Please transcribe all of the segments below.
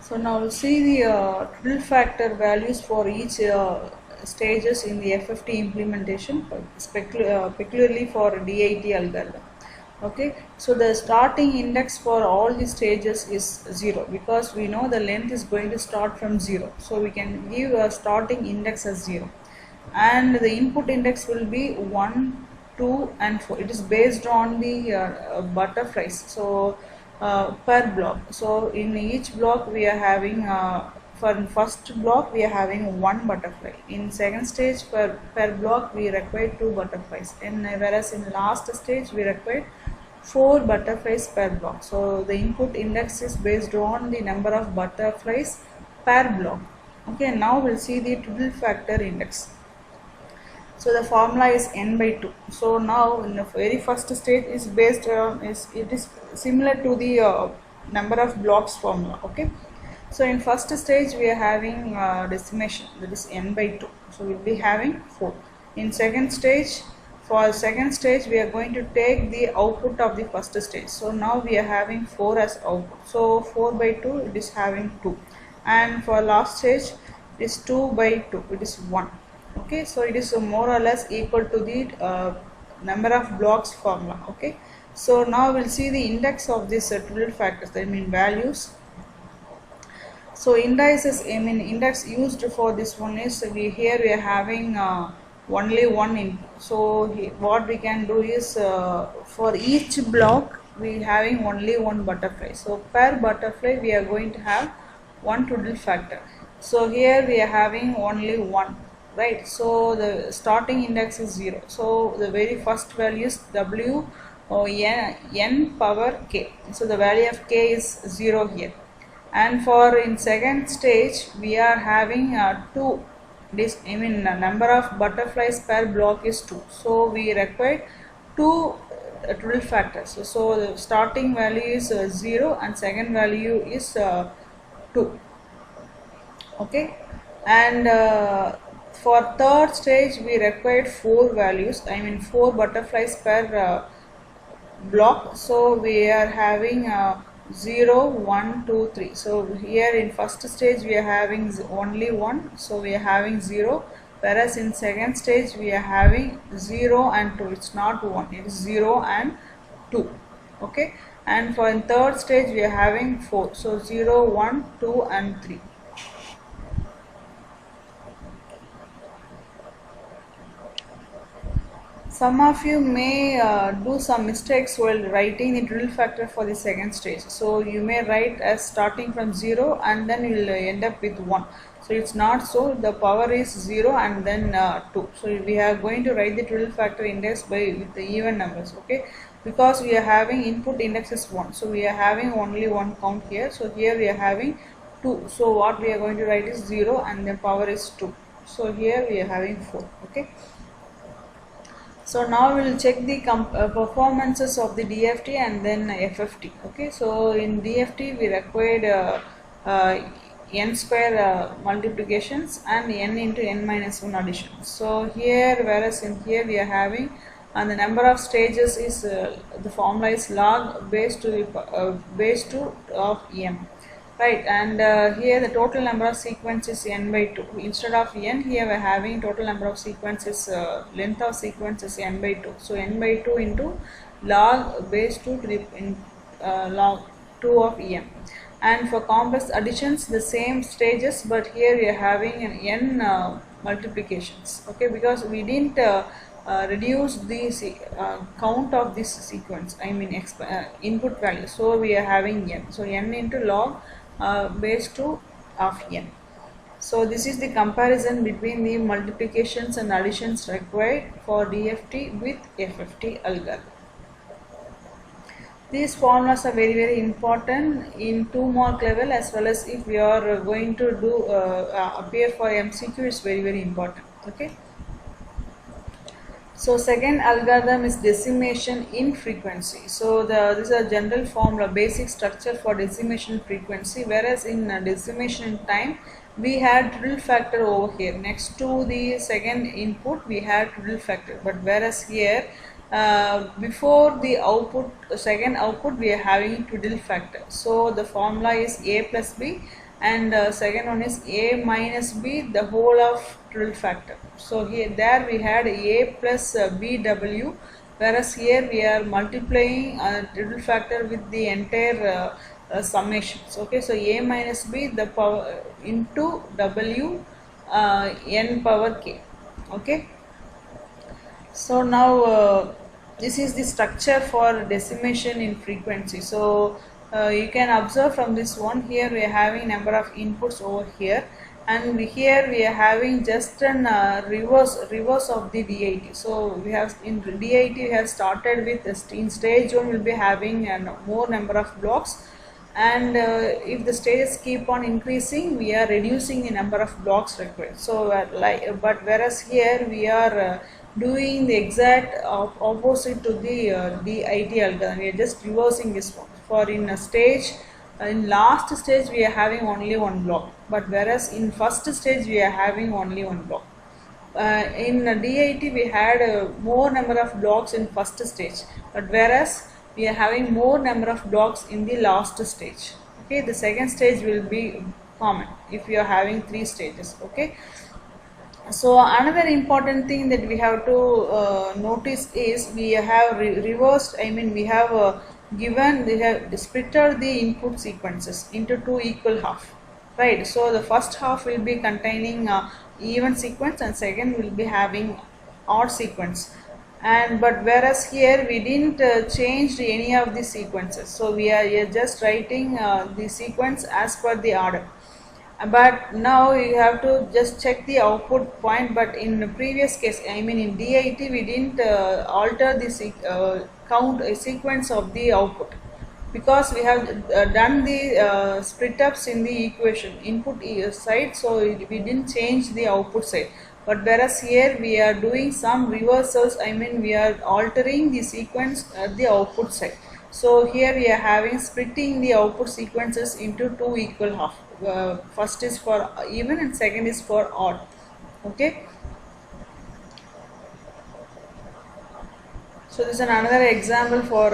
So now we'll see the twiddle factor values for each stages in the FFT implementation, peculiarly for DIT algorithm. Okay, so the starting index for all the stages is 0 because we know the length is going to start from 0. So we can give a starting index as 0, and the input index will be 1, 2 and 4. It is based on the butterflies. So per block, so in each block we are having for first block we are having one butterfly. In second stage per block we require two butterflies, and whereas in last stage we require four butterflies per block. So the input index is based on the number of butterflies per block. Okay, now we'll see the twiddle factor index. So the formula is n by 2. So now in the very first stage is based on it is similar to the number of blocks formula. Okay, so in first stage we are having decimation, that is n by 2. So we'll be having 4. In second stage, for second stage we are going to take the output of the first stage. So now we are having 4 as output. So 4 by 2 it is having 2, and for last stage it is 2 by 2, it is 1. Okay, so it is more or less equal to the number of blocks formula. Okay, so now we'll see the index of these twiddle factors, that mean values. So indices, index used for this one is here we are having only one input. So what we can do is for each block we having only one butterfly. So per butterfly we are going to have one twiddle factor. So here we are having only one, right? So the starting index is 0. So the very first value is w or n power k. So the value of k is 0 here. And for in second stage we are having 2. This number of butterflies per block is 2. So we require 2 twiddle factors. So the starting value is 0 and second value is 2. Okay, and for third stage we required 4 values, 4 butterflies per block. So we are having 0, 1, 2, 3. So here in first stage we are having only 1, so we are having 0, whereas in second stage we are having 0 and 2. It's not 1, it is 0 and 2. Okay, and for in third stage we are having 4, so 0, 1, 2 and 3. Some of you may do some mistakes while writing the twiddle factor for the second stage. So you may write as starting from 0 and then you will end up with 1. So it's not so. The power is 0 and then 2. So we are going to write the twiddle factor index with the even numbers. Okay, because we are having input index is 1. So we are having only one count here. So here we are having 2. So what we are going to write is 0 and the power is 2. So here we are having 4. Okay. So now we will check the performances of the DFT and then FFT. Okay, so in DFT we required n square multiplications and n into n minus 1 additions. So here, whereas in here we are having, and the number of stages is the formula is log base 2 of m. Right, and here the total number of sequences n by 2. Instead of n, here we are having total number of sequences, length of sequences n by 2. So n by 2 into log base 2 to the log 2 of m. And for complex additions, the same stages, but here we are having an n multiplications. Okay, because we didn't reduce the count of this sequence, input value. So we are having n. So n into log base 2 of n. So this is the comparison between the multiplications and additions required for DFT with FFT algorithm. These formulas are very important in 2 mark level, as well as if we are going to do appear for MCQ, is very important. Okay. So second algorithm is decimation in frequency. So this is a general formula, basic structure for decimation frequency, whereas in decimation in time we had twiddle factor over here. Next to the second input we had twiddle factor, but whereas here before the output, second output, we are having twiddle factor. So the formula is a plus b, and second one is a minus b the whole of triple factor. So here there we had a plus bw, whereas here we are multiplying triple factor with the entire summations. Okay, so a minus b the power into w n power k. Okay, so now this is the structure for decimation in frequency. So you can observe from this one, here we are having number of inputs over here, and here we are having just an reverse of the DIT. So we have in DIT we have started with in stage 1 we will be having more number of blocks, and if the stages keep on increasing we are reducing the number of blocks required. So but whereas here we are doing the exact opposite to the DIT algorithm. We are just reversing this one. For in a stage, in last stage we are having only one block, but whereas in first stage we are having only one block. In DIT we had more number of blocks in first stage, but whereas we are having more number of blocks in the last stage. Okay, the second stage will be common if you are having 3 stages. Okay, so another important thing that we have to notice is we have reversed, I mean we have given, they have splitted the input sequences into 2 equal half, right? So the first half will be containing even sequence and second will be having odd sequence, and but whereas here we didn't change any of the sequences, so we are just writing the sequence as per the order. But now you have to just check the output point, but in the previous case, I mean in DIT we didn't alter the count sequence of the output, because we have done the split ups in the equation input side, so we didn't change the output side. But whereas here we are doing some reversals, I mean we are altering the sequence at the output side. So here we are having splitting the output sequences into 2 equal half. First is for even and second is for odd. Okay, so this is another example for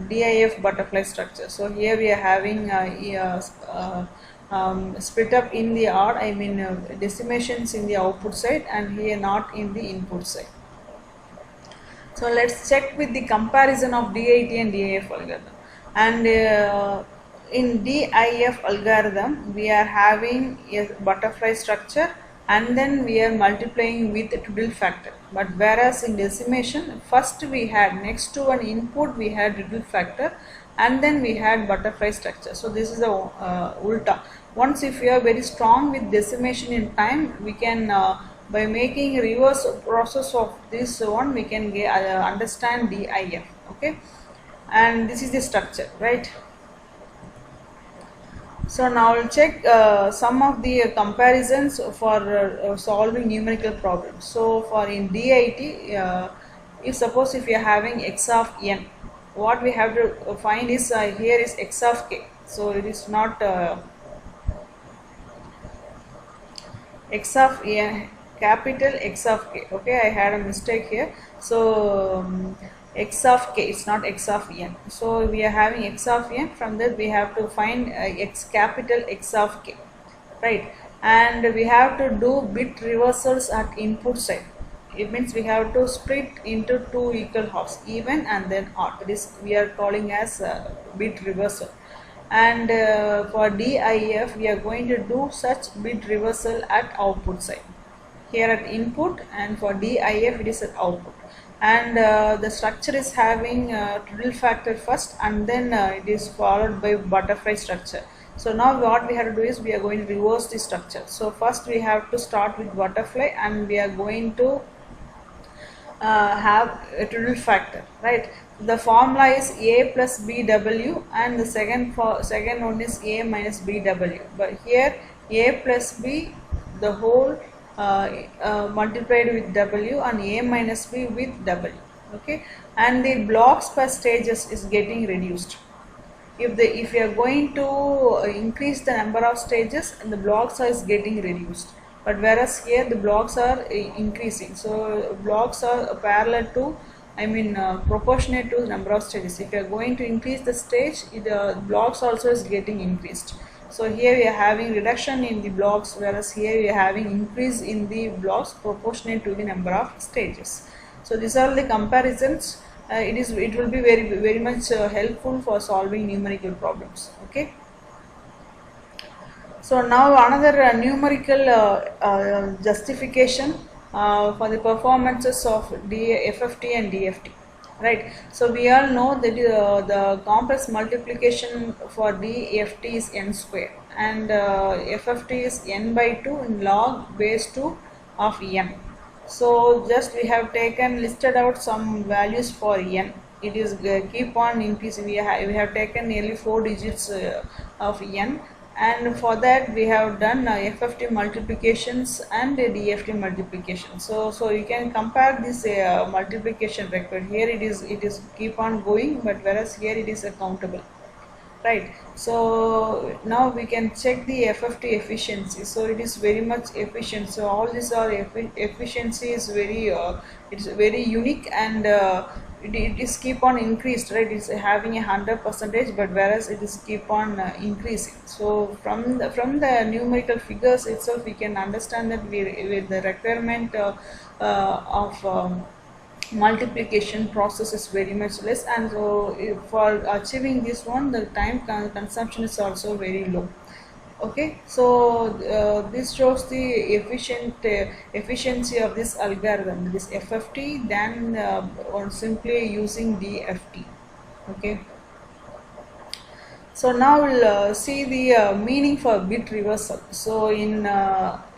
DIF butterfly structure. So here we are having split up in the odd, I mean decimations in the output side, and here not in the input side. So let's check with the comparison of DIT and DIF algorithm. And in DIF algorithm we are having a butterfly structure and then we are multiplying with triple factor. But whereas in decimation, first we had next to an input we had triple factor and then we had butterfly structure. So this is the ulta. Once if you are very strong with decimation in time, we can by making a reverse process of this one we can understand DIF. Okay, and this is the structure, right? So now we'll check some of the comparisons for solving numerical problems. So for in DIT, if suppose if you are having x of n, what we have to find is here is x of k. So it is not x of n, capital X of k. Okay, I had a mistake here. So x of k, it's not x of n. So we are having x of n, from that we have to find x capital X of k, right? And we have to do bit reversals at input side. It means we have to split into 2 equal halves, even and then odd. This we are calling as bit reversal. And for DIF we are going to do such bit reversal at output side, here at input, and for DIF it is at output. And the structure is having triple factor first and then it is followed by butterfly structure. So now what we have to do is we are going to reverse the structure. So first we have to start with butterfly and we are going to have a triple factor, right? The formula is a plus bw and the second one is a minus bw, but here a plus b the whole multiplied with w and a minus b with w. Okay, and the blocks per stages is getting reduced. If you are going to increase the number of stages, and the blocks is getting reduced, but whereas here the blocks are increasing. So blocks are parallel to, I mean proportionate to the number of stages. If you are going to increase the stage, the blocks also is getting increased. So here we are having reduction in the blocks, whereas here we are having increase in the blocks proportionate to the number of stages. So these are the comparisons. It will be very much helpful for solving numerical problems. Okay. So now another numerical justification for the performances of FFT and DFT. Right. So we all know that the complex multiplication for DFT is n square, and FFT is n by 2 in log base 2 of n. So just we have listed out some values for n. It is keep on increasing. We have taken nearly 4 digits of n, and for that we have done FFT multiplications and DFT multiplication. So you can compare this multiplication record. Here it is keep on going, but whereas here it is countable. Right. So now we can check the FFT efficiency. So it is very much efficient. So all these are efficiency is it's very unique, and it is keep on increased. Right. It's having 100%, but whereas it is keep on increasing. So from the numerical figures itself, we can understand that with the requirement of multiplication process is very much less, and so for achieving this one, the time consumption is also very low. Okay, so this shows the efficiency of this algorithm, this FFT, than on simply using DFT. Okay. So now we'll see the meaning for bit reversal. So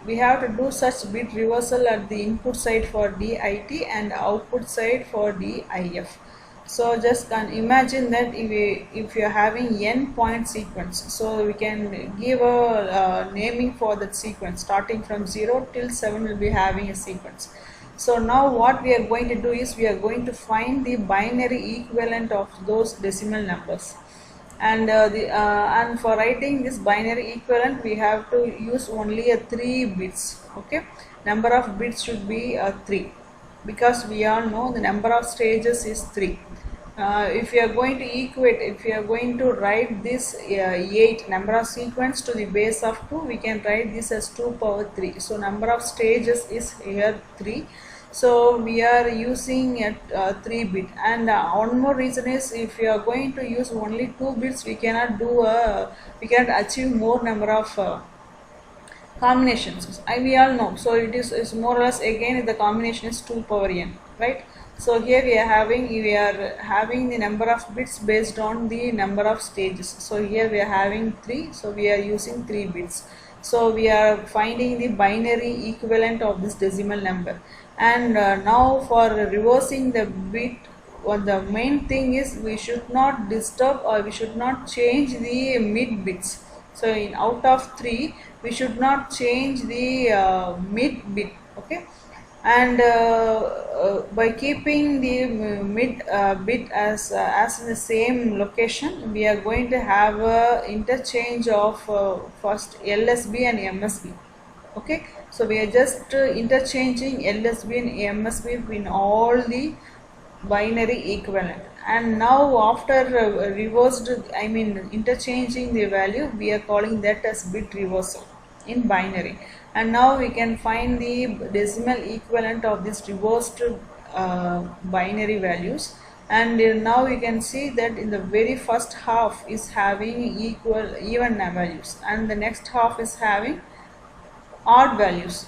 we have to do such bit reversal at the input side for DIT and output side for DIF. So just can imagine that if you are having n point sequence, so we can give a naming for that sequence. Starting from 0 till 7 will be having a sequence. So now what we are going to do is we are going to find the binary equivalent of those decimal numbers. And and for writing this binary equivalent, we have to use only 3 bits. Okay, number of bits should be 3, because we all know the number of stages is 3. If you are going to equate, if you are going to write this 8 number of sequence to the base of 2, we can write this as 2 power 3. So number of stages is here 3. So we are using at 3 bit, and one more reason is, if you are going to use only 2 bits, we cannot achieve more number of combinations. We all know. So it is more or less, again the combination is 2 power n, right? So here we are having the number of bits based on the number of stages. So here we are having 3, so we are using 3 bits. So we are finding the binary equivalent of this decimal number. And now for reversing the bit, the main thing is we should not disturb, or we should not change the mid bits. So out of 3, we should not change the mid bit. Okay, and by keeping the mid bit as in the same location, we are going to have a interchange of first LSB and MSB. Okay, so we are just interchanging LSB and MSB in all the binary equivalent. And now after reversed, interchanging the value, we are calling that as bit reversal in binary. And now we can find the decimal equivalent of this reversed binary values. And now we can see that in the very first half is having even values, and the next half is having odd values.